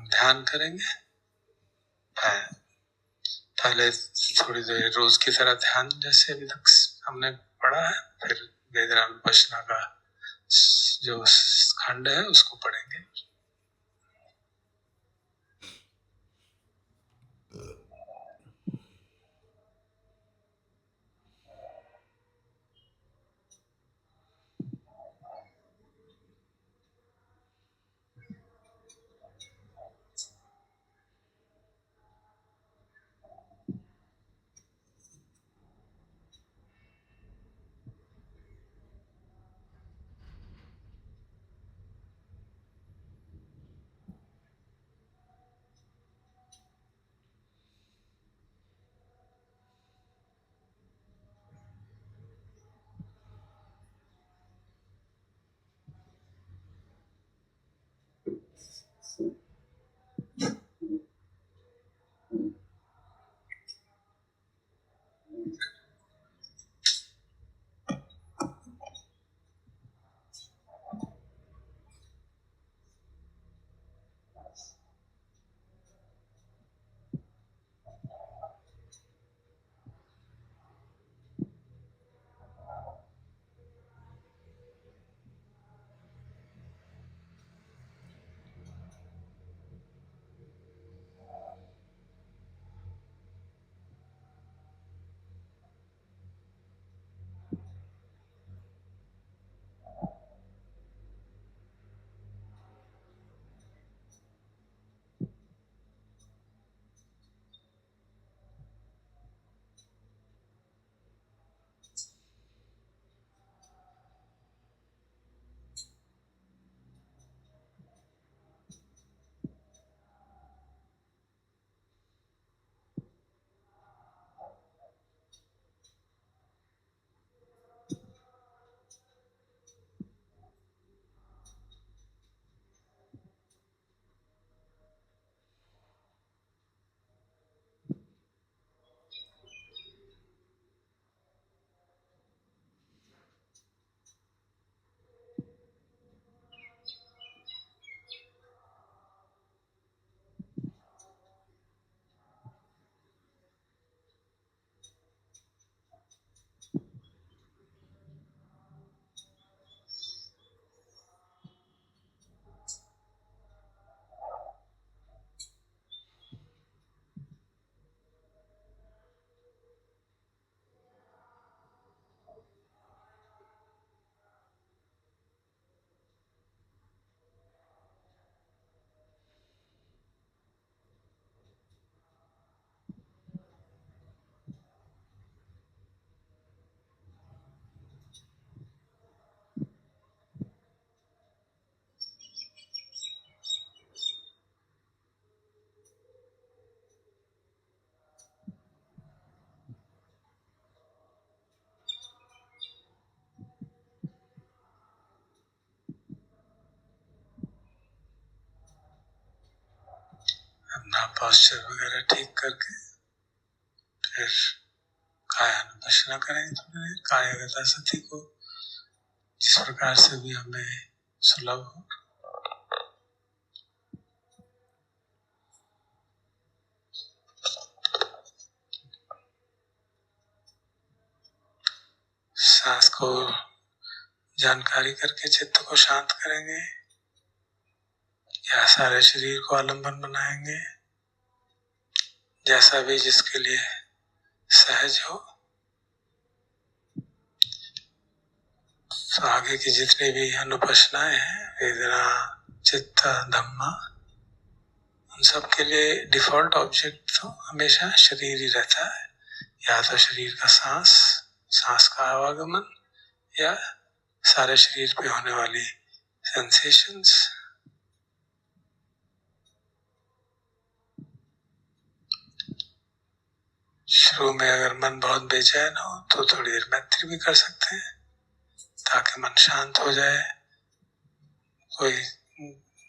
ध्यान करेंगे। पहले थोड़ी देर रोज की तरह ध्यान जैसे अभी तक हमने पढ़ा है, फिर वेदनानुपश्यना का जो खंड है उसको पढ़ेंगे। अपना पोस्चर वगैरह ठीक करके फिर कायानुपश्यना करेंगे। थोड़ी देर कायागता सति को जिस प्रकार से भी हमें सुलभ हो। सांस को जानकारी करके चित्त को शांत करेंगे या सारे शरीर को आलंबन बनाएंगे, जैसा भी जिसके लिए सहज हो। तो आगे की जितनी भी अनुपश्यनाएं हैं, वेदना, चित्त, धम्मा, उन सब के लिए डिफॉल्ट ऑब्जेक्ट तो हमेशा शरीर ही रहता है। या तो शरीर का सांस, सांस का आवागमन, या सारे शरीर पे होने वाली सेंसेशंस। शुरू में अगर मन बहुत बेचैन हो तो थोड़ी देर मैत्री भी कर सकते हैं ताकि मन शांत हो जाए। कोई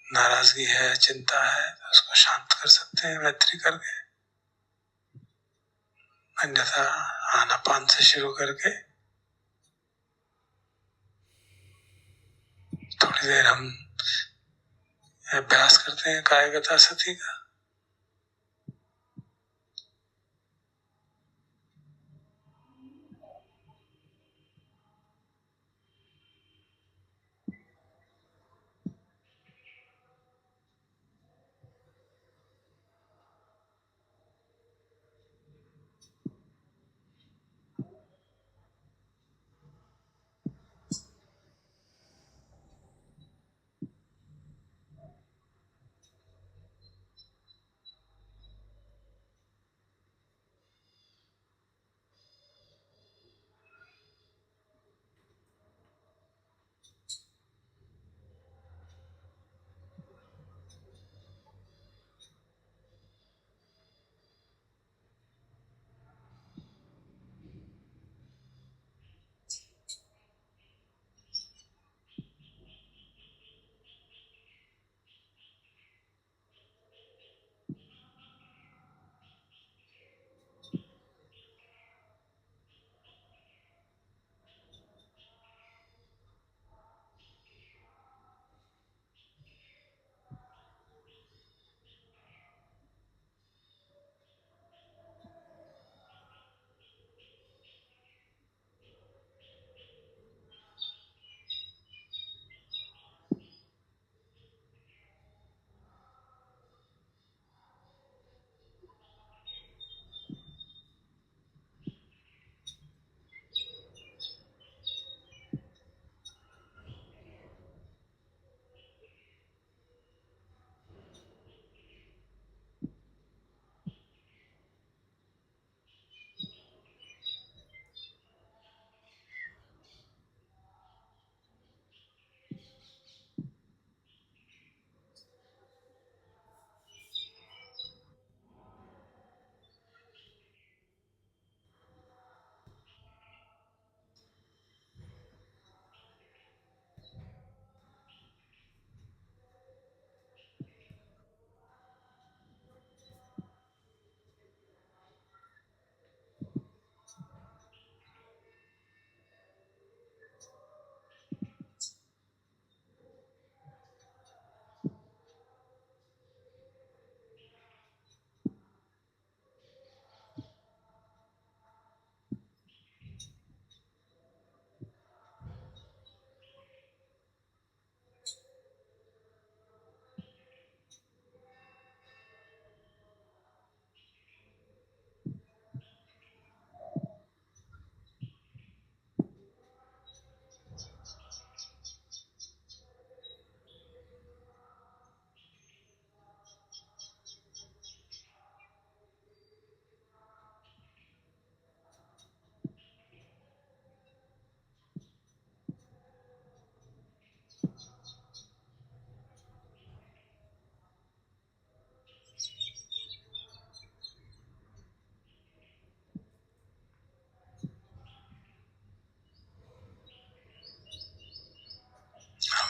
नाराजगी है, चिंता है, तो उसको शांत कर सकते हैं मैत्री करके। अन्यथा आनापान से शुरू करके थोड़ी देर हम अभ्यास करते हैं कायगता सती का।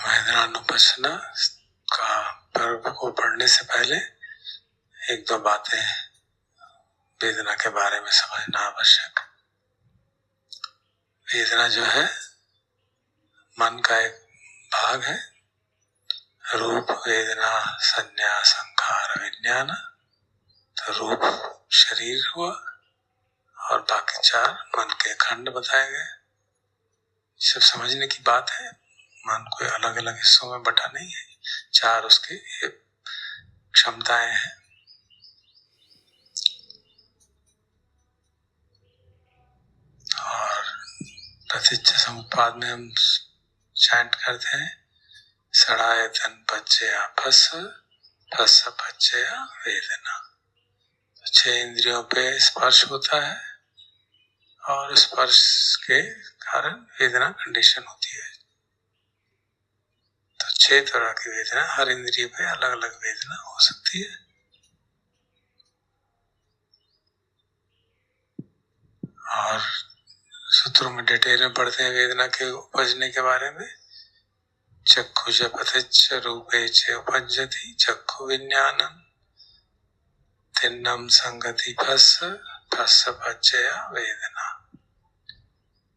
वेदनानुपश्यना का पर्व को पढ़ने से पहले एक दो बातें वेदना के बारे में समझना आवश्यक। वेदना जो है मन का एक भाग है। रूप वेदना संज्ञा संखार विज्ञान, तो रूप शरीर हुआ और बाकी चार मन के खंड बताए गए। सब समझने की बात है, मन कोई अलग अलग हिस्सों में बटा नहीं है, चार उसके क्षमताएं हैं। और प्रतीच्य समुत्पाद में हम चैंट करते हैं सड़ायतन पच्चया फस फस पच्चया वेदना। तो 6 इंद्रियों पे स्पर्श होता है और स्पर्श के कारण वेदना कंडीशन होती है। तो 6 तरह की वेदना, हर इंद्रिय पे अलग अलग वेदना हो सकती है। और सूत्रों में डिटेल में पढ़ते हैं वेदना के उपजने के बारे में। चक्षु च पथिच्च रूपे च उपज्जति चक्षु विज्ञानम तिन्नम संगति फस फस पच्चया वेदना।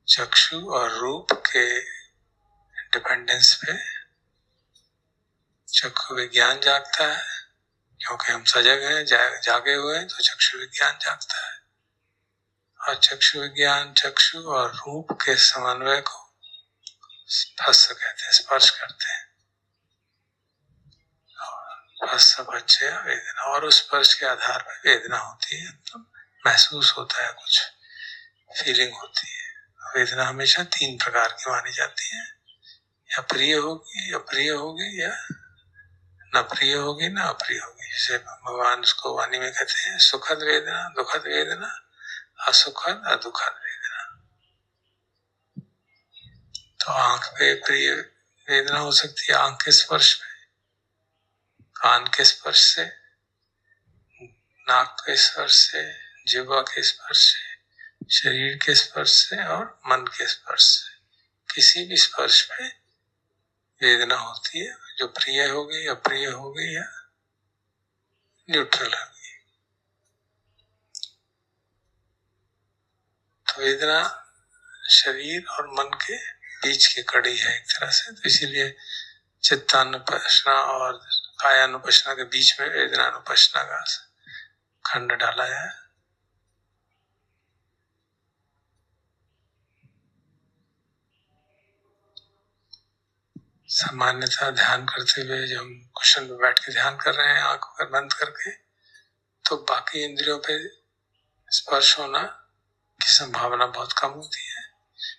चक्षु और रूप के डिपेंडेंस पे चक्षु विज्ञान जागता है, क्योंकि हम सजग हैं, जागे हुए हैं, तो चक्षु विज्ञान जागता है। और चक्षु विज्ञान चक्षु और रूप के समन्वय को स्पर्श कहते हैं, स्पर्श करते हैं। स्पर्श बच्चे वेदना, और उस स्पर्श के आधार पर वेदना होती है, तो महसूस होता है, कुछ फीलिंग होती है। वेदना हमेशा 3 प्रकार की मानी जाती है, या प्रिय होगी, अप्रिय होगी, या न प्रिय होगी न अप्रिय होगी। जैसे भगवान उसको वाणी में कहते हैं सुखद वेदना, दुखद वेदना, असुखद अदुखद वेदना। तो आंख पे प्रिय वेदना हो सकती है, आंख के स्पर्श पे, कान के स्पर्श से, नाक के स्पर्श से, जिह्वा के स्पर्श से, शरीर के स्पर्श से और मन के स्पर्श से। किसी भी स्पर्श पे वेदना होती है, जो प्रिय होगी, अप्रिय होगी या न्यूट्रल होगी। तो वेदना शरीर और मन के बीच की कड़ी है एक तरह से। तो इसीलिए चित्तानुपश्ना और कायानुपश्ना के बीच में वेदनानुपश्ना का खंड डाला है। सामान्यतः ध्यान करते हुए जब हम कुशन पे बैठ के ध्यान कर रहे हैं आंखों पर बंद करके, तो बाकी इंद्रियों पे स्पर्श होना की संभावना बहुत कम होती है।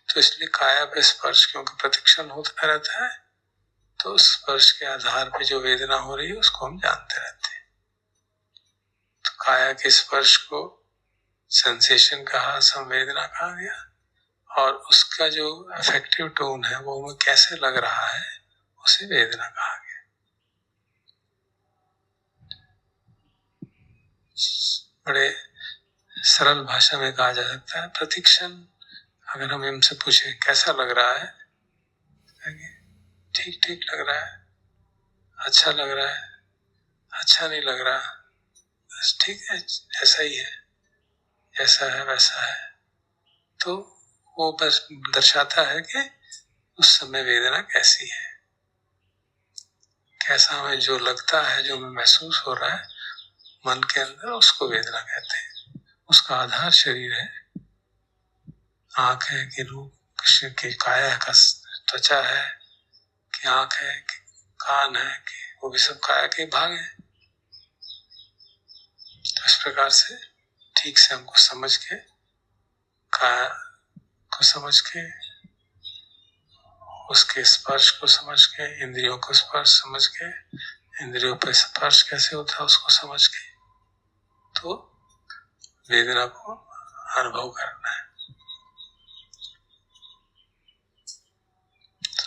तो इसलिए काया पे स्पर्श क्योंकि प्रतिक्षण होता रहता है, तो स्पर्श के आधार पे जो वेदना हो रही है उसको हम जानते रहते हैं। तो काया के स्पर्श को सेंसेशन कहा, संवेदना कहा गया, और उसका जो अफेक्टिव टोन है वो हमें कैसे लग रहा है उसे वेदना कहा गया। बड़े सरल भाषा में कहा जा सकता है, प्रतिक्षण अगर हम इनसे पूछे कैसा लग रहा है, ठीक ठीक लग रहा है, अच्छा लग रहा है, अच्छा नहीं लग रहा, बस ठीक है, ऐसा ही है, ऐसा है वैसा है। तो वो बस दर्शाता है कि उस समय वेदना कैसी है, कैसा हमें जो लगता है, जो हमें महसूस हो रहा है मन के अंदर, उसको वेदना कहते हैं। उसका आधार शरीर है, आंख है कि रूप की काया का त्वचा है, कि आंख है कि कान है, कि वो भी सब काया के भाग है। तो इस प्रकार से ठीक से हमको समझ के, काया को समझ के, उसके स्पर्श को समझ के, इंद्रियों को स्पर्श समझ के, इंद्रियों पर स्पर्श कैसे होता है उसको समझ के, तो वेदना को अनुभव करना है।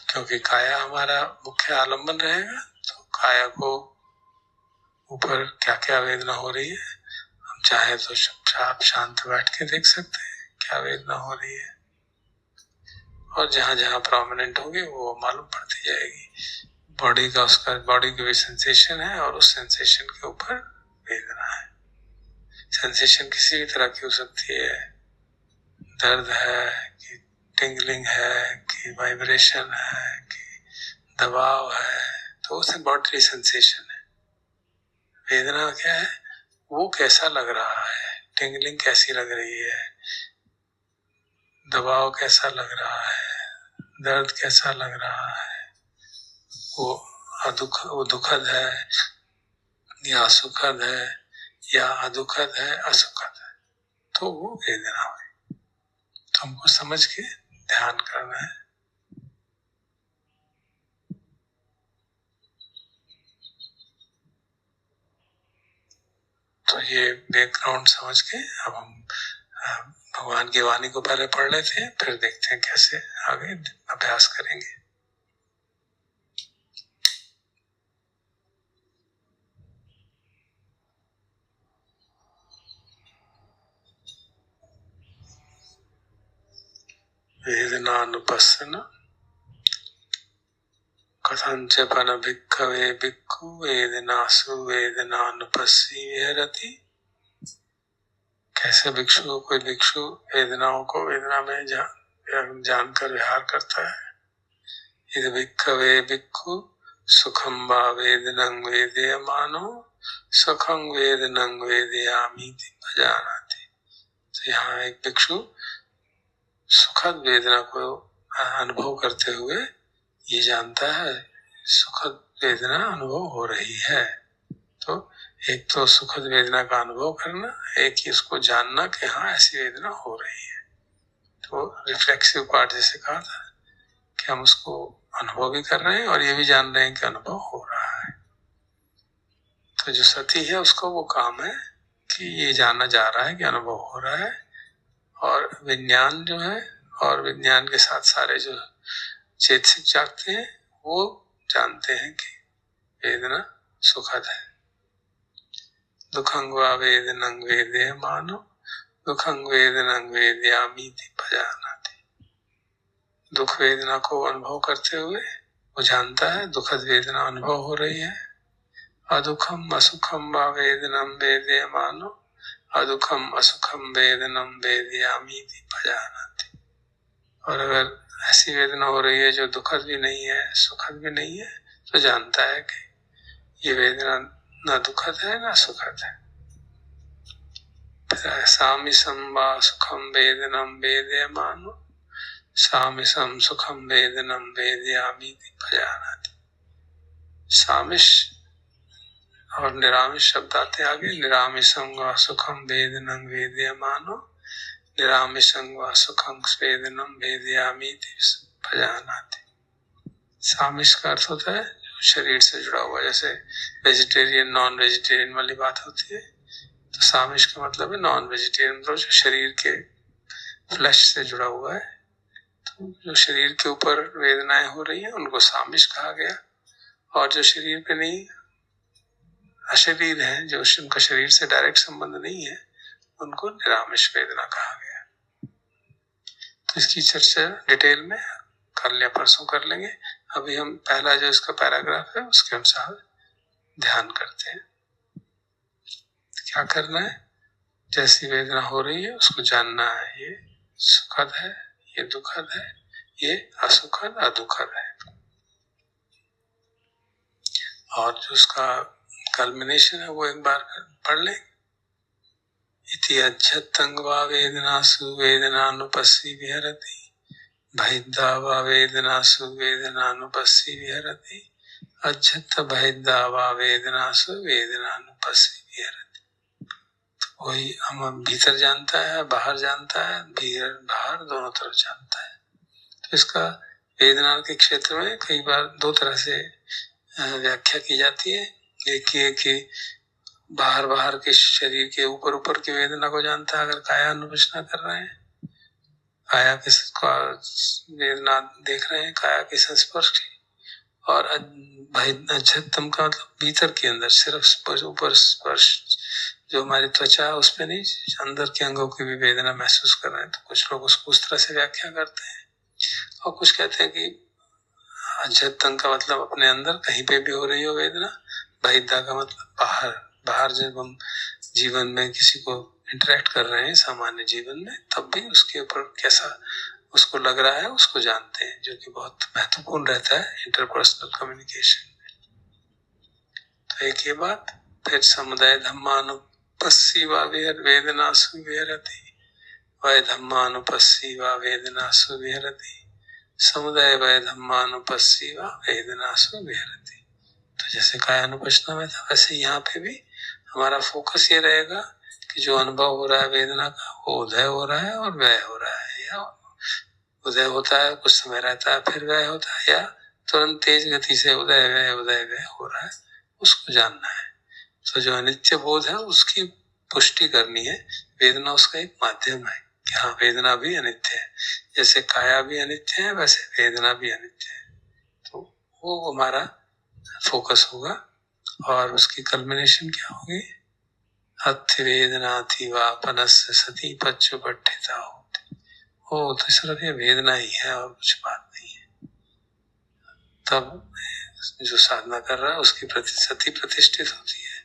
क्योंकि काया हमारा मुख्य आलम्बन रहेगा, तो काया को ऊपर क्या क्या वेदना हो रही है हम चाहे तो चुपचाप शांत बैठ के देख सकते हैं क्या वेदना हो रही है, और जहां जहां प्रोमिनेंट होगी वो मालूम पड़ती जाएगी। बॉडी का, उसका बॉडी की भी सेंसेशन है और उस सेंसेशन के ऊपर वेदना है। सेंसेशन किसी भी तरह की हो सकती है, दर्द है कि टिंगलिंग है कि वाइब्रेशन है कि दबाव है, तो उसे बॉडी सेंसेशन है। वेदना क्या है, वो कैसा लग रहा है, टिंगलिंग कैसी लग रही है, दबाव कैसा लग रहा है, दर्द कैसा लग रहा है, वो दुखद है या सुखद है या अदुखद है, असुखद है, तो वो वेदना है। तो हमको समझ के ध्यान करना है। तो ये बैकग्राउंड समझ के अब हम भगवान की वाणी को पहले पढ़ लेते हैं, फिर देखते हैं कैसे आगे अभ्यास करेंगे। वेदनानुपस्सन कथंचपन भिक्खवे भिक्खु वेदनासु वेदनानुपस्सी विहरति। कैसे भिक्षु को, कोई भिक्षु वेदनाओं को वेदना में जानकर विहार करता है। यदि भिक्खवे भिक्खु सुखम वा वेदनं वेदयमानो सुखं वेदनं वेदयामि भजानाति। तो यहाँ एक भिक्षु सुखद वेदना को अनुभव करते हुए ये जानता है सुखद वेदना अनुभव हो रही है। तो एक तो सुखद वेदना का अनुभव करना, एक ही उसको जानना कि हाँ ऐसी वेदना हो रही है। तो रिफ्लेक्सिव पार्ट जैसे कहा था कि हम उसको अनुभव भी कर रहे हैं और ये भी जान रहे हैं कि अनुभव हो रहा है। तो जो सती है उसका वो काम है कि ये जानना जा रहा है कि अनुभव हो रहा है, और विज्ञान जो है और विज्ञान के साथ सारे जो चेतसिक जागते हैं वो जानते हैं कि वेदना सुखद है। दुखं वा वेदनं वेदयमानो दुखं वेदनं वेदयामि भजानाति। दुख वेदना को अनुभव करते हुए वो जानता है दुखद वेदना अनुभव हो रही है। अदुखम असुखम वा वेदनं वेदयमानो अदुखम असुखम वेदनं वेदयामि भजानाति। और अगर ऐसी वेदना हो रही है जो दुखद भी नहीं है सुखद भी नहीं है तो जानता है कि ये वेदना न दुखद है न सुखद है। सामिसं वा सुखं वेदनं वेदयमानो सामिसं सुखं वेदनं वेदयामि भजानाति। सामिश और निरामिष शब्द आते आगे। निरामिषं वा सुखं वेदनं वेदयमानो निरामिषं वा सुखं वेदनं वेदयामि भजानाति। सामिष का अर्थ होता है शरीर से जुड़ा हुआ, जैसे वेजिटेरियन नॉन वेजिटेरियन वाली बात होती है। तो सामिष का मतलब है नॉन वेजिटेरियन, मतलब जो शरीर के फ्लैश से जुड़ा हुआ है। तो जो शरीर के ऊपर वेदनाएं हो रही हैं उनको सामिष कहा गया, और जो शरीर पे नहीं अशरीर है, जो उनका शरीर से डायरेक्ट संबंध नहीं है, उनको निरामिष वेदना कहा गया। तो इसकी चर्चा डिटेल में कल या परसों कर लेंगे। अभी हम पहला जो इसका पैराग्राफ है उसके अनुसार ध्यान करते हैं। क्या करना है? जैसी वेदना हो रही है उसको जानना है, ये सुखद है, ये दुखद है, ये असुखद अदुखद है। और जो उसका कल्मिनेशन है वो एक बार पढ़ लें। इति अज्झत्तं वा वेदनासु वेदनानुपस्सी विहरति बहिद्धा वा वेदनासु वेदनानुपस्सी विहरति अज्झत् बहिद्धा वा वेदनासु वेदनानुपस्सी विहरति। वही हम भीतर जानता है, बाहर जानता है, भीतर बाहर दोनों तरफ जानता है। तो इसका वेदना के क्षेत्र में कई बार दो तरह से व्याख्या की जाती है। एक ये कि बाहर बाहर के शरीर के ऊपर ऊपर की वेदना को जानता है, अगर काया अनुपचना कर रहे हैं, काया के वेदना देख रहे हैं, काया के संस्पर्श की। और अज्झत्तम का मतलब भीतर के अंदर, सिर्फ ऊपर स्पर्श जो हमारी त्वचा है उस पे नहीं, अंदर के अंगों की भी वेदना महसूस कर रहे हैं। तो कुछ लोग उसको उस तरह से व्याख्या करते हैं, और कुछ कहते हैं कि अज्झत्तम का मतलब अपने अंदर कहीं पे भी हो रही हो वेदना, बहिद्धा का मतलब बाहर। बाहर जब हम जीवन में किसी को इंटरेक्ट कर रहे हैं सामान्य जीवन में, तब भी उसके ऊपर कैसा उसको लग रहा है उसको जानते हैं, जो कि बहुत महत्वपूर्ण रहता है इंटरपर्सनल कम्युनिकेशन में। तो एक ये बात। फिर समुदाय धम्मानुपस्सी वा वेदनासु विहरति वै धम्मानुपस्सी वा वेदनासु विहरति समुदाय वै धम्मानुपस्सी वा वेदनासु विहरति। तो जैसे कायानुपचना में था, वैसे यहाँ पे भी हमारा फोकस ये रहेगा कि जो अनुभव हो रहा है वेदना का, वो उदय हो रहा है और व्यय हो रहा है, या उदय होता है कुछ समय रहता है फिर व्यय होता है, या तुरंत तेज गति से उदय व्यय हो रहा है, उसको जानना है। तो जो अनित्य बोध है उसकी पुष्टि करनी है। वेदना उसका एक माध्यम है कि हाँ वेदना भी अनित्य है, जैसे काया भी अनित्य है वैसे वेदना भी अनित्य है। तो वो हमारा फोकस होगा, और उसकी कल्मिनेशन क्या होगी? अथ वेदना थी वापनस्य सती पच्चु पट्टिता होती। वो तो सिर्फ ये वेदना ही है और कुछ बात नहीं है। तब जो साधना कर रहा है उसकी सती प्रतिष्ठित होती है,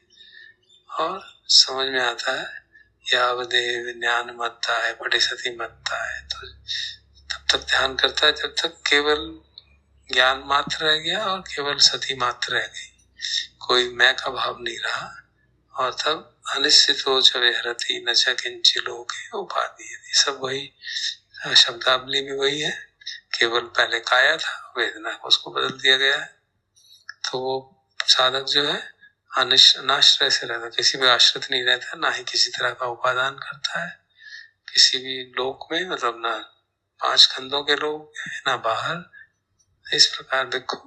और समझ में आता है यावदेव ज्ञान मत्ता है पटि सती मत्ता है। तो तब तक ध्यान करता है जब तक केवल ज्ञान मात्र रह गया और केवल सती मात्र रह गई, कोई मैं का भाव नहीं रहा। और तब अनिश्चितो च विहरति न च किंचि लोके उपाधि। ये सब वही शब्दावली में वही है, केवल पहले काया था, वेदना को उसको बदल दिया गया है। तो वो साधक जो है अनाश्रय से रहता, किसी भी आश्रित नहीं रहता, ना ही किसी तरह का उपादान करता है किसी भी लोक में, मतलब ना 5 खंडों के लोग हैं ना बाहर। इस प्रकार भिक्खु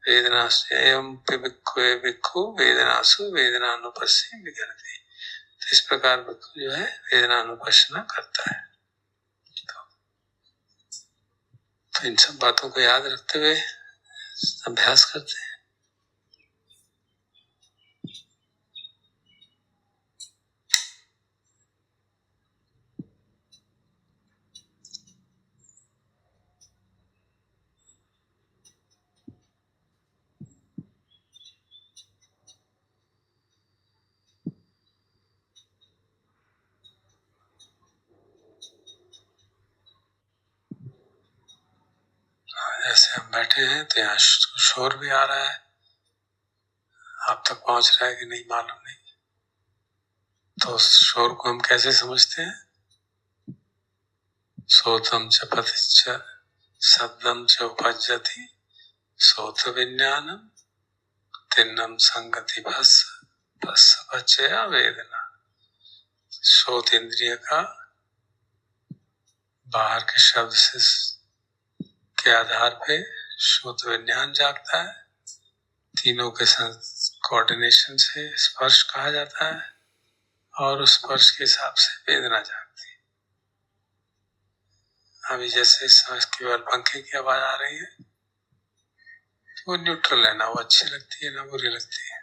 वेदनासु एवं भिक्खु वेदनासु वेदनानुपस्सी विगणति। तो इस प्रकार भिक्खु जो है वेदनानुपस्सना करता है। तो इन सब बातों को याद रखते हुए अभ्यास करते हैं। जैसे हम बैठे हैं तो यहाँ शोर भी आ रहा है, आप तक पहुंच रहा है कि नहीं मालूम नहीं। तो उस शोर को हम कैसे समझते हैं? सोतम च पतिच्च शब्दम च उपज्जति सोत विज्ञानम तिन्नम संगति भस्स बचया वेदना। सोत इंद्रिय का बाहर के शब्द से के आधार पे श्रोत विज्ञान जागता है, तीनों के साथ कोऑर्डिनेशन से स्पर्श कहा जाता है, और उस स्पर्श के हिसाब से वेदना जागती है। अभी जैसे सांस केवल पंखे की आवाज आ रही है, तो वो न्यूट्रल है, ना वो अच्छी लगती है ना बुरी लगती है।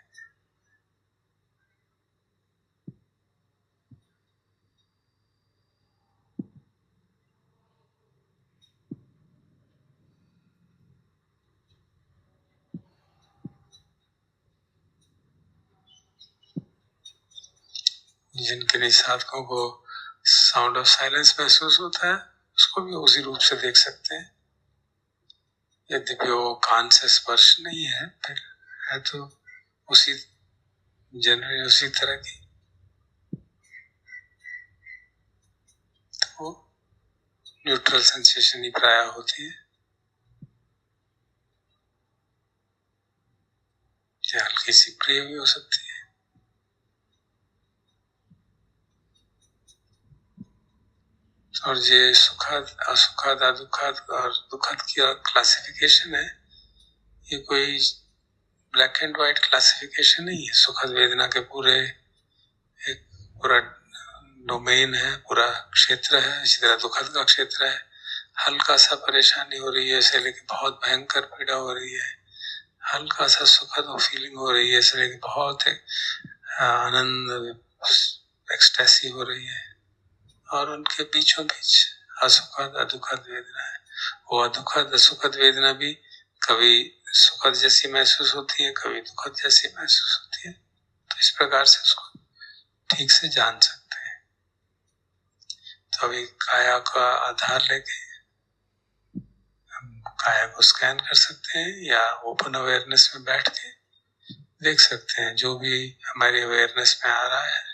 जिनके निसाधकों को साउंड ऑफ साइलेंस महसूस होता है, उसको भी उसी रूप से देख सकते हैं। यद्यपि वो कान से स्पर्श नहीं है, फिर है तो उसी जनरली उसी तरह की। तो न्यूट्रल सेंसेशन ही प्राय होती है, या हल्की सी प्रिय भी हो सकती है। और ये सुखद असुखद अदुखद और दुखद की क्लासिफिकेशन है, ये कोई ब्लैक एंड व्हाइट क्लासिफिकेशन नहीं है। सुखद वेदना के पूरे एक पूरा डोमेन है, पूरा क्षेत्र है। इसी तरह दुखद का क्षेत्र है, हल्का सा परेशानी हो रही है इसे लेके बहुत भयंकर पीड़ा हो रही है, हल्का सा सुखद फीलिंग हो रही है इसे लेके बहुत आनंद एक्सटेसी हो रही है, और उनके बीचों बीच असुखद अदुखद वेदना है। वो अदुखद असुखद वेदना भी कभी सुखद जैसी महसूस होती है, कभी दुखद जैसी महसूस होती है। तो इस प्रकार से उसको ठीक से जान सकते हैं। तो अभी काया का आधार लेके हम काया को स्कैन कर सकते हैं, या ओपन अवेयरनेस में बैठ के देख सकते हैं जो भी हमारी अवेयरनेस में आ रहा है।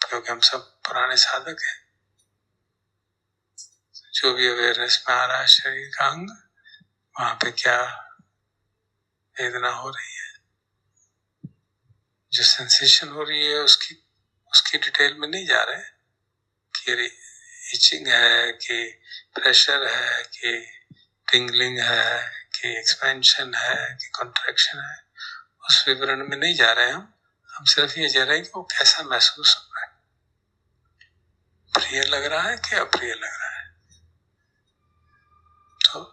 क्योंकि हम सब पुराने साधक हैं, जो भी अवेयरनेस में आ रहा है शरीर का अंग, वहां पे क्या वेदना हो रही है, जो सेंसेशन हो रही है उसकी डिटेल में नहीं जा रहे कि इचिंग है कि प्रेशर है कि टिंगलिंग है कि एक्सपेंशन है कि कॉन्ट्रैक्शन है, उस विवरण में नहीं जा रहे हम सिर्फ ये जा रहे हैं कि वो कैसा महसूस हो रहा है, प्रिय लग रहा है कि अप्रिय लग रहा है। तो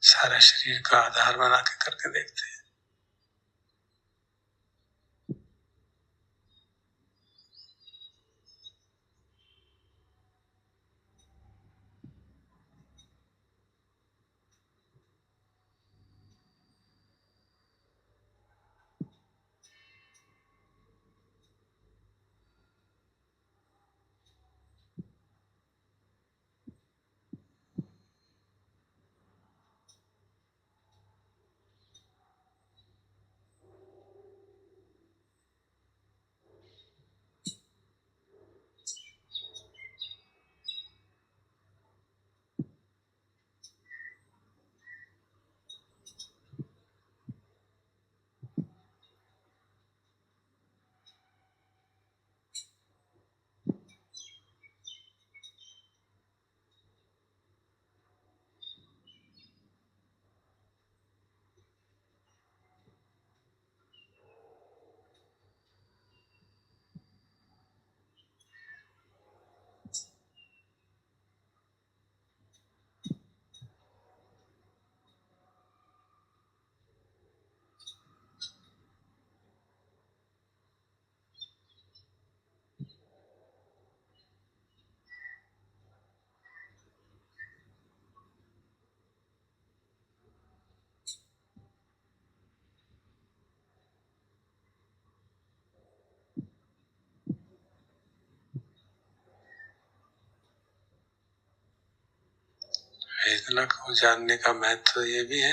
सारा शरीर का आधार बना के करके देखते हैं। वेदना को जानने का महत्व ये भी है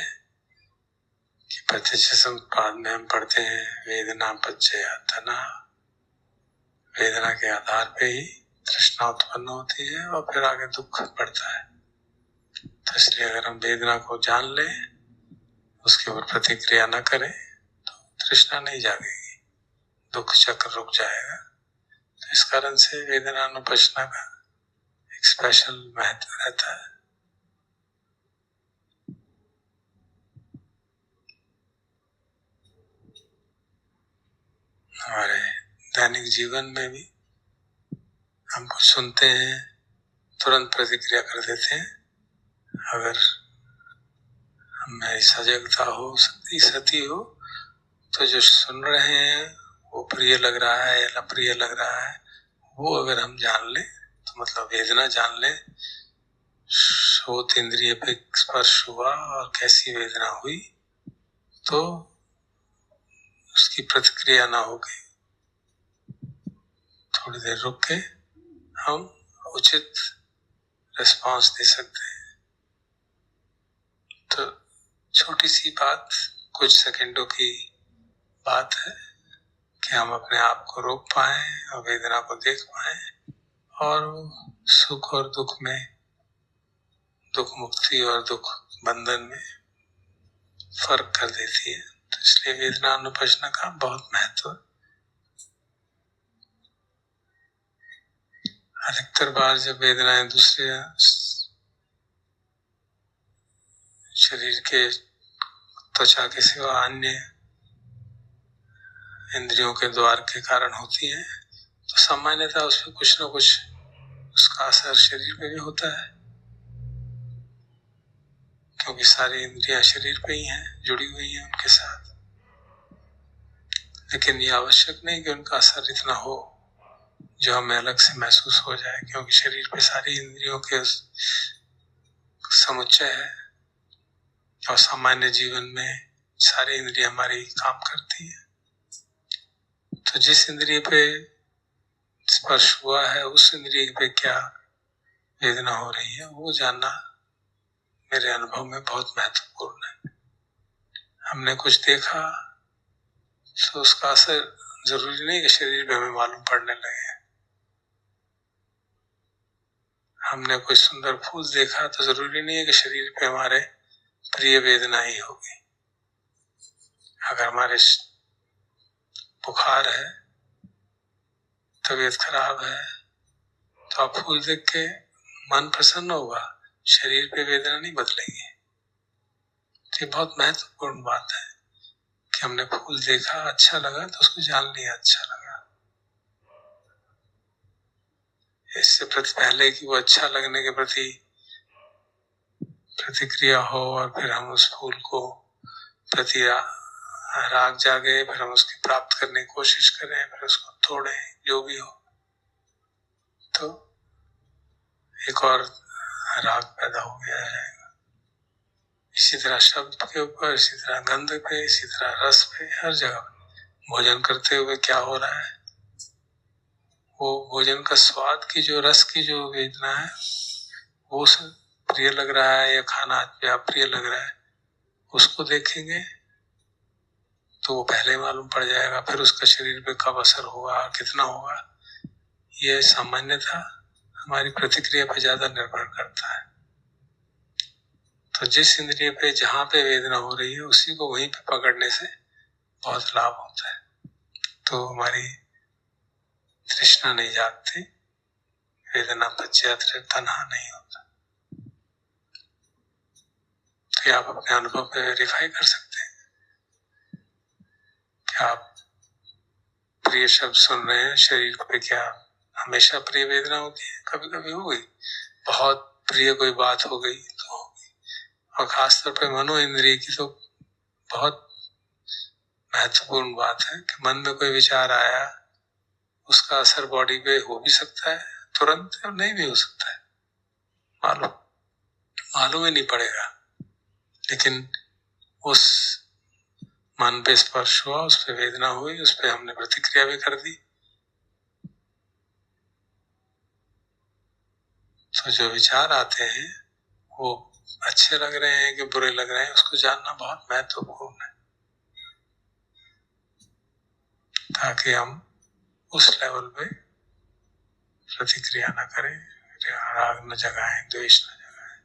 कि प्रत्यक्ष समुपपाद में हम पढ़ते हैं वेदना पच्चया तना, वेदना के आधार पे ही तृष्णा उत्पन्न होती है और फिर आगे दुख बढ़ता है। तो इसलिए अगर हम वेदना को जान लें, उसके ऊपर प्रतिक्रिया न करें, तो तृष्णा नहीं जागेगी, दुख चक्र रुक जाएगा। तो इस कारण से वेदनानुपश्यना का एक स्पेशल महत्व रहता है। हमारे दैनिक जीवन में भी हम कुछ सुनते हैं, तुरंत प्रतिक्रिया कर देते हैं। अगर हमें सजगता हो, सती हो, तो जो सुन रहे हैं वो प्रिय लग रहा है या अप्रिय लग रहा है, वो अगर हम जान लें, तो मतलब वेदना जान लें, श्रोत इंद्रिय पे स्पर्श हुआ और कैसी वेदना हुई, तो उसकी प्रतिक्रिया ना होगी, थोड़ी देर रुक के हम उचित रिस्पांस दे सकते हैं। तो छोटी सी बात, कुछ सेकंडों की बात है कि हम अपने आप को रोक पाए और वेदना को देख पाए, और सुख और दुख में, दुख मुक्ति और दुख बंधन में फर्क कर देती है। तो इसलिए वेदना अनुपश्यना का बहुत महत्व। अधिकतर बार जब वेदनाएं दूसरे शरीर के त्वचा के सिवा अन्य इंद्रियों के द्वार के कारण होती है, तो सामान्यतः उसमें कुछ न कुछ उसका असर शरीर पे भी होता है, क्योंकि सारी इंद्रियां शरीर पे ही हैं, जुड़ी हुई हैं उनके साथ। लेकिन ये आवश्यक नहीं कि उनका असर इतना हो जो हमें अलग से महसूस हो जाए, क्योंकि शरीर पे सारी इंद्रियों के समुच्चय है और सामान्य जीवन में सारी इंद्रियां हमारी काम करती है। तो जिस इंद्रिय पे स्पर्श हुआ है, उस इंद्रिय पे क्या वेदना हो रही है, वो जानना मेरे अनुभव में बहुत महत्वपूर्ण है। हमने कुछ देखा तो उसका असर जरूरी नहीं कि शरीर पे हमें मालूम पड़ने लगे। हमने कोई सुंदर फूल देखा तो जरूरी नहीं है कि शरीर पे हमारे प्रिय वेदना ही होगी। अगर हमारे बुखार है, तबीयत खराब है, तो आप फूल देख के मन प्रसन्न होगा, शरीर पे वेदना नहीं बदलेगी। तो ये बहुत महत्वपूर्ण बात है कि हमने फूल देखा, अच्छा लगा, तो उसको जान लिया अच्छा लगा। इससे पहले कि वो अच्छा लगने के प्रति प्रतिक्रिया हो और फिर हम उस फूल को प्रति राग जागे, फिर हम उसकी प्राप्त करने की कोशिश करें, फिर उसको तोड़ें, जो भी हो, तो एक और राग पैदा हो गया जाएगा। इसी तरह शब्द के ऊपर, इसी तरह गंध पे, इसी तरह रस पे, हर जगह भोजन करते हुए क्या हो रहा है, वो भोजन का स्वाद की जो रस की जो वेदना है, वो प्रिय लग रहा है या खाना अप्रिय लग रहा है, उसको देखेंगे तो वो पहले मालूम पड़ जाएगा। फिर उसका शरीर पे कब असर होगा, कितना होगा, ये सामान्यतः हमारी प्रतिक्रिया पे ज्यादा निर्भर करता है। तो जिस इंद्रिय पे जहां पे वेदना हो रही है, उसी को वहीं पे पकड़ने से बहुत लाभ होता है। तो हमारी तृष्णा नहीं जागती, वेदना पच्चया तन्हा नहीं होता। तो आप अपने अनुभव पे वेरीफाई कर सकते हैं कि आप प्रिय शब्द सुन रहे हैं, शरीर पे क्या हमेशा प्रिय वेदना होती है? कभी कभी हो गई, बहुत प्रिय कोई बात हो गई तो होगी। और खासतौर पे मनो इंद्रिय की तो बहुत महत्वपूर्ण बात है कि मन में कोई विचार आया, उसका असर बॉडी पे हो भी सकता है तुरंत, और नहीं भी हो सकता है, मालूम ही नहीं पड़ेगा। लेकिन उस मन पे स्पर्श हुआ, उस पे वेदना हुई, उस पे हमने प्रतिक्रिया भी कर दी, तो जो विचार आते हैं वो अच्छे लग रहे हैं कि बुरे लग रहे हैं, उसको जानना बहुत महत्वपूर्ण है, ताकि हम उस लेवल पे प्रतिक्रिया न करें, राग न जगाएं, द्वेष न जगाएं।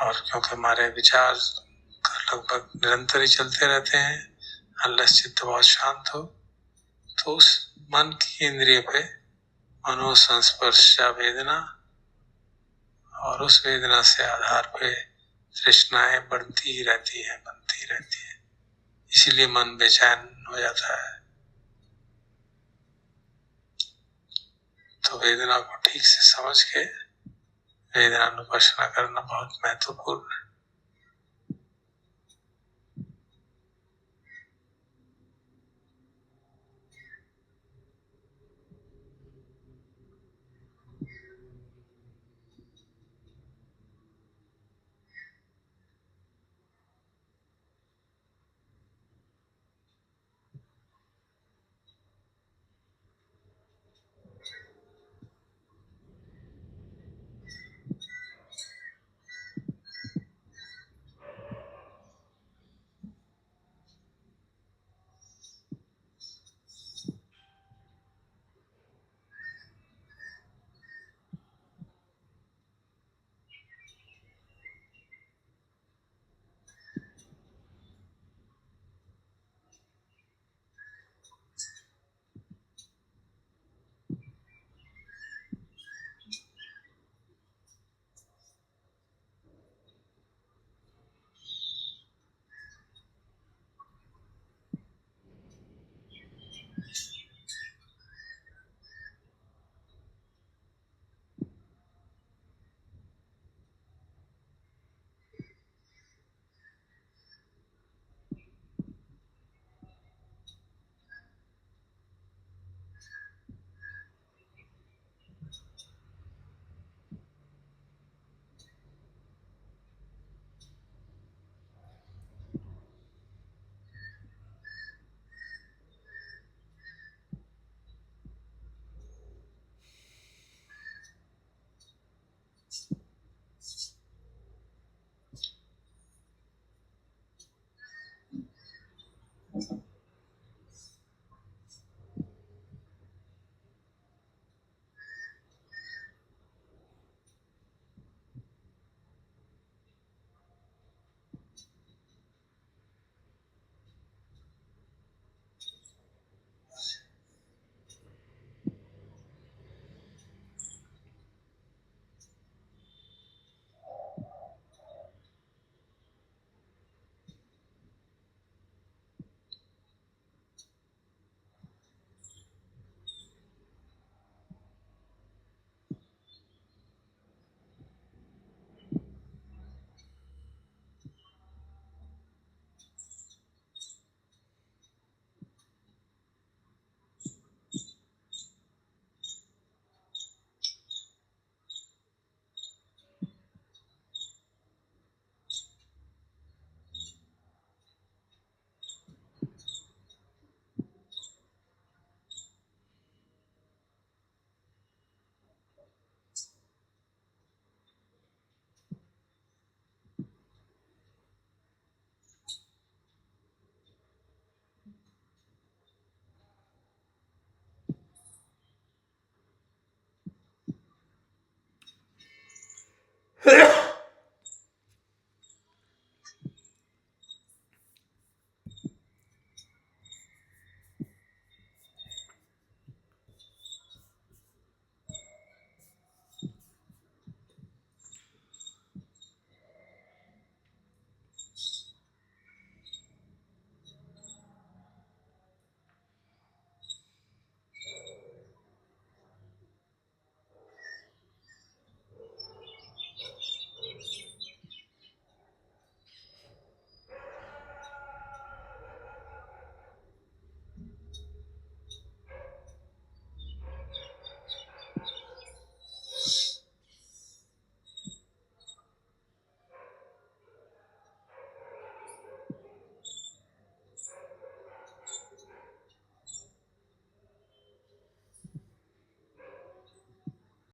और क्योंकि हमारे विचार लगभग निरंतर ही चलते रहते हैं, अनलेस चित्त बहुत शांत हो, तो उस मन की इंद्रिय पे मनोसंस्पर्शा वेदना, और उस वेदना से आधार पे तृष्णाएं बढ़ती ही रहती है, बनती ही रहती है। इसीलिए मन बेचैन हो जाता है। तो वेदना को ठीक से समझ के वेदनानुपश्यना करना बहुत महत्वपूर्ण है।